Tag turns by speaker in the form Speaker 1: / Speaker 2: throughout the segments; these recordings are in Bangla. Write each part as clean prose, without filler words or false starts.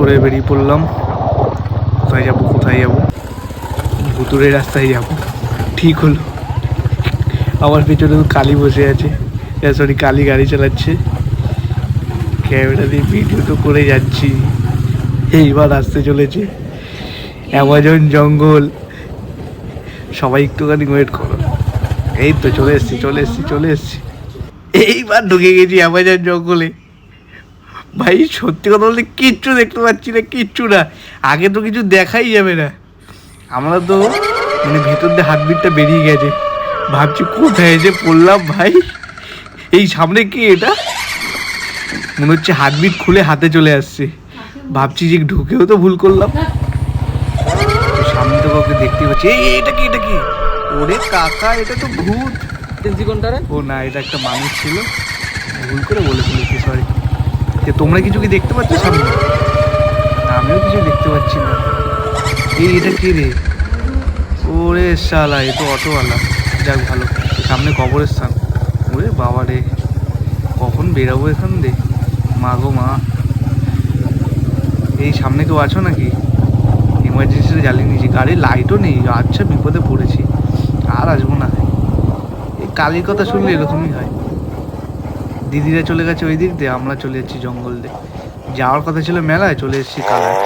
Speaker 1: করে বেরিয়ে পড়লাম। কোথায় যাবো কোথায় যাবো, ভুতুরের রাস্তায় যাব। ঠিক হলো, আমার পেছনে তো কালী বসে আছে, সরি কালী গাড়ি চালাচ্ছে। ক্যামেরা দিয়ে ভিডিও তো করে যাচ্ছি। এইবার আসতে চলেছে অ্যামাজন জঙ্গল। সবাই একটুখানি ওয়েট করো। এই তো চলে এসছি চলে এসছি চলে এসছি। এইবার ঢুকে গেছি অ্যামাজন জঙ্গলে। ভাই সত্যি কথা বলতে কিচ্ছু দেখতে পাচ্ছি না, কিচ্ছু না। আগে তো কিছু দেখাই যাবে না। আমরা তো মানে ভেতর দিয়ে হার্টবিটটা বেরিয়ে গেছে। ভাবছি কোথায় যে পড়লাম ভাই। এই সামনে কি এটা, মনে হচ্ছে হার্টবিট খুলে হাতে চলে আসছে। ভাবছি যে ঢুকেও তো ভুল করলাম। সামনে তো কাউকে দেখতে পাচ্ছি। এটা কি এটা কি, ওরে কাকা এটা তো ভূত। ও না, এটা একটা মানুষ ছিল, ভুল করে বলে ফেলেছি, সরি। তোমরা কিছু কি দেখতে পাচ্ছ সামনে? আমিও কিছু দেখতে পাচ্ছি না। এটা কি রে, ওরে শালা এ তো অটোওয়ালা। যাক ভালো, সামনে কবরস্থান। ওরে বাবা রে, কখন বেরাবো এখান দিয়ে, মা গো মা। এই সামনে কেউ আছো নাকি? ইমার্জেন্সিতে জ্বালিয়ে নিয়েছি, গাড়ির লাইটও নেই। আচ্ছা বিপদে পড়েছি, আর আসবো না। এই কালির কথা শুনলে এরকমই হয়। দিদিরা চলে গেছে ওই দিক দিয়ে, আমরা চলে যাচ্ছি জঙ্গল দিয়ে। যাওয়ার কথা ছিল মেলায়, চলে এসেছি কালায়।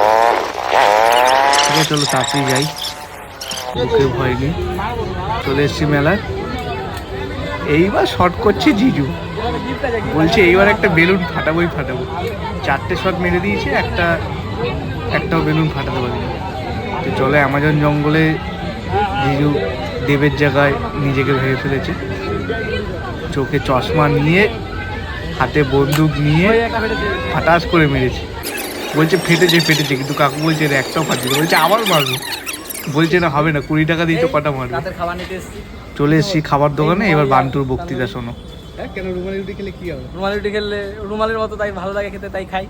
Speaker 1: ঠিক আছে চলো তাড়াতাড়ি যাই, কেউ ভয় নেই। চলে এসেছি মেলায়। এইবার শট করছে জিজু, বলছে এইবার একটা বেলুন ফাটাবোই ফাটাবো। 4টে শট মেরে দিয়েছে, একটাও বেলুন ফাটাতে পারিনি। তো চলে অ্যামাজন জঙ্গলে জিজু দেবের জায়গায় নিজেকে ভেবে ফেলেছে। চোখে চশমা নিয়ে, হাতে বন্দুক নিয়ে ফাটাস করে মেরেছে। বলছে ফেটেছে ফেটেছে, কিন্তু কাকু বলছে একটাও ফাটছে। বলছে আবার মারবো, বলছে না হবে না, 20 টাকা দিয়ে তো কটা মারবো। চলে এসেছি খাবার দোকানে, এবার বান্টুর বক্তৃতা শোনো।
Speaker 2: কেন রুমালি রুটি খেলে কি হবে?
Speaker 3: রুমালি রুটি খেলে রুমালের মতো তাই ভালো লাগে খেতে, তাই খাই।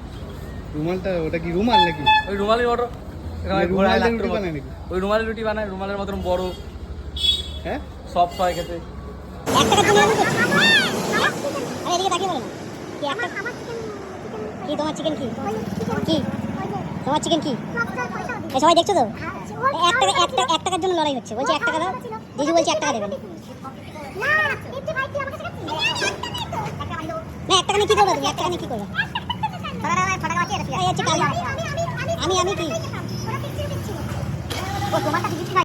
Speaker 2: রুমালটা ওটা কি রুমাল নাকি?
Speaker 3: ওই রুমালের মতো
Speaker 2: রুটি বানায় নাকি?
Speaker 3: ওই রুমালি রুটি বানায়, রুমালের মতন বড়,
Speaker 2: হ্যাঁ
Speaker 3: সফট হয় খেতে।
Speaker 4: তোমার চিকেন কি তোমার চিকেন কি সবাই দেখছো তো? 1 টাকার জন্য লড়াই হচ্ছে। বলছে 1 টাকা দাও, জিজু বলছে 1 টাকা দেবেন না। 1 টাকা নিয়ে কি করবে তুমি? 1 টাকা নিয়ে কি করবে? আমি কি